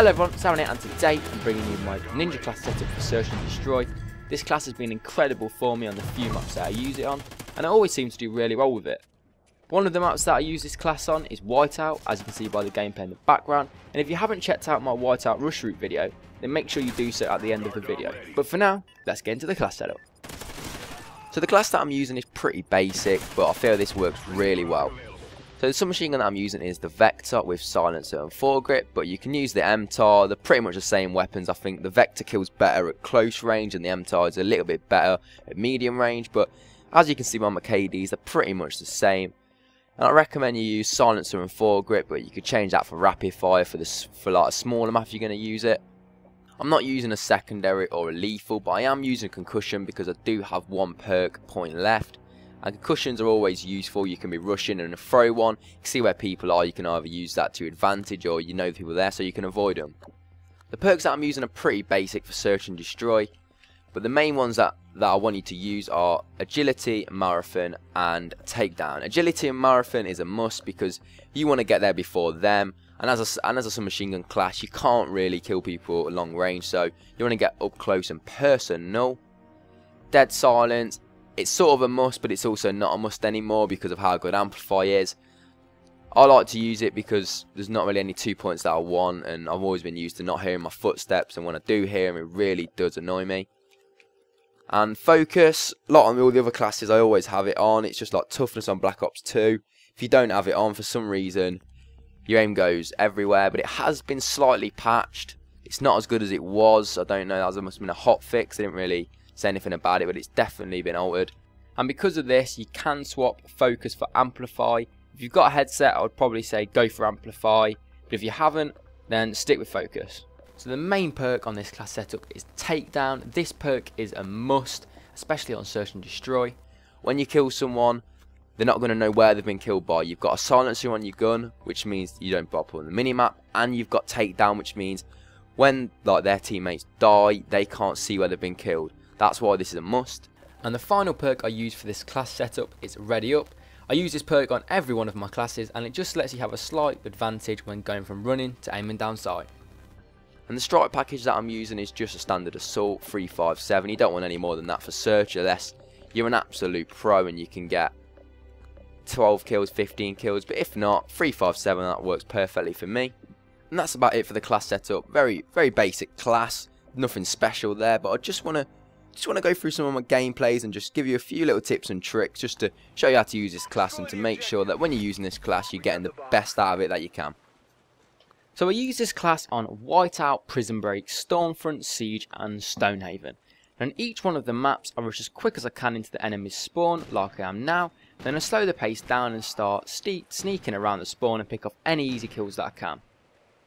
Hello everyone, Sam here, and today I'm bringing you my ninja class setup for Search and Destroy. This class has been incredible for me on the few maps that I use it on, and I always seem to do really well with it. One of the maps that I use this class on is Whiteout, as you can see by the gameplay in the background, and if you haven't checked out my Whiteout rush route video, then make sure you do so at the end of the video. But for now, let's get into the class setup. So the class that I'm using is pretty basic, but I feel this works really well. So the submachine gun that I'm using is the Vector with silencer and foregrip, but you can use the MTAR. They're pretty much the same weapons. I think the Vector kills better at close range and the MTAR is a little bit better at medium range, but as you can see by my KDs, they're pretty much the same. And I recommend you use silencer and foregrip, but you could change that for rapid fire for like a smaller map if you're going to use it. I'm not using a secondary or a lethal, but I am using a concussion because I do have one perk point left. And concussions are always useful. You can be rushing and throw one. You can see where people are. You can either use that to advantage or you know the people there so you can avoid them. The perks that I'm using are pretty basic for Search and Destroy. But the main ones that I want you to use are Agility, Marathon and Takedown. Agility and Marathon is a must because you want to get there before them. And as a submachine gun class, you can't really kill people at long range. So you want to get up close and personal. Dead Silence. It's sort of a must, but it's also not a must anymore because of how good Amplify is. I like to use it because there's not really any 2 points that I want, and I've always been used to not hearing my footsteps, and when I do hear them, it really does annoy me. And Focus, like on all the other classes, I always have it on. It's just like Toughness on Black Ops 2. If you don't have it on for some reason, your aim goes everywhere, but it has been slightly patched. It's not as good as it was. I don't know, that must have been a hot fix. They didn't really say anything about it, but it's definitely been altered. And because of this, you can swap Focus for Amplify. If you've got a headset, I would probably say go for Amplify, but if you haven't, then stick with Focus. So the main perk on this class setup is Takedown. This perk is a must, especially on Search and Destroy. When you kill someone, they're not going to know where they've been killed by. You've got a silencer on your gun, which means you don't pop on the minimap, and you've got Takedown, which means when like their teammates die, they can't see where they've been killed. That's why this is a must. And the final perk I use for this class setup is Ready Up. I use this perk on every one of my classes, and it just lets you have a slight advantage when going from running to aiming down sight. And the strike package that I'm using is just a standard assault 357. You don't want any more than that for search unless you're an absolute pro and you can get 12 kills, 15 kills, but if not, 357, that works perfectly for me. And that's about it for the class setup. Very basic class, nothing special there, but I just want to go through some of my gameplays and just give you a few little tips and tricks just to show you how to use this class and to make sure that when you're using this class, you're getting the best out of it that you can. So I use this class on Whiteout, Prison Break, Stormfront, Siege and Stonehaven. And on each one of the maps, I rush as quick as I can into the enemy's spawn, like I am now. Then I slow the pace down and start sneaking around the spawn and pick off any easy kills that I can.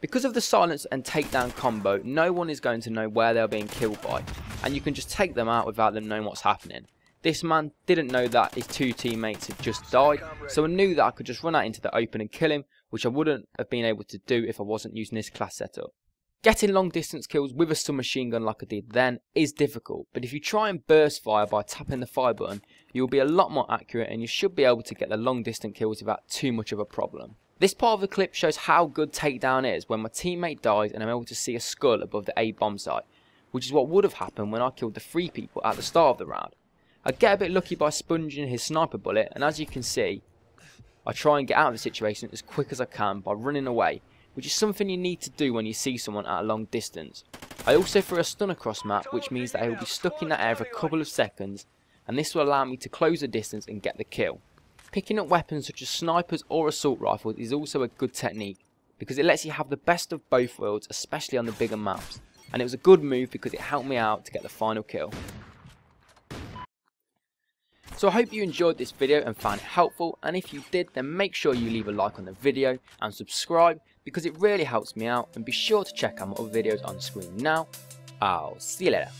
Because of the silence and takedown combo, no one is going to know where they're being killed by, and you can just take them out without them knowing what's happening. This man didn't know that his two teammates had just died, so I knew that I could just run out into the open and kill him, which I wouldn't have been able to do if I wasn't using this class setup. Getting long distance kills with a submachine gun like I did then is difficult, but if you try and burst fire by tapping the fire button, you'll be a lot more accurate and you should be able to get the long distance kills without too much of a problem. This part of the clip shows how good takedown is when my teammate dies and I'm able to see a skull above the A bomb site, which is what would have happened when I killed the 3 people at the start of the round. I get a bit lucky by sponging his sniper bullet, and as you can see, I try and get out of the situation as quick as I can by running away, which is something you need to do when you see someone at a long distance. I also throw a stun across map, which means that I will be stuck in that air for a couple of seconds, and this will allow me to close the distance and get the kill. Picking up weapons such as snipers or assault rifles is also a good technique because it lets you have the best of both worlds, especially on the bigger maps, and it was a good move because it helped me out to get the final kill. So I hope you enjoyed this video and found it helpful, and if you did, then make sure you leave a like on the video and subscribe because it really helps me out, and be sure to check out my other videos on screen now. I'll see you later.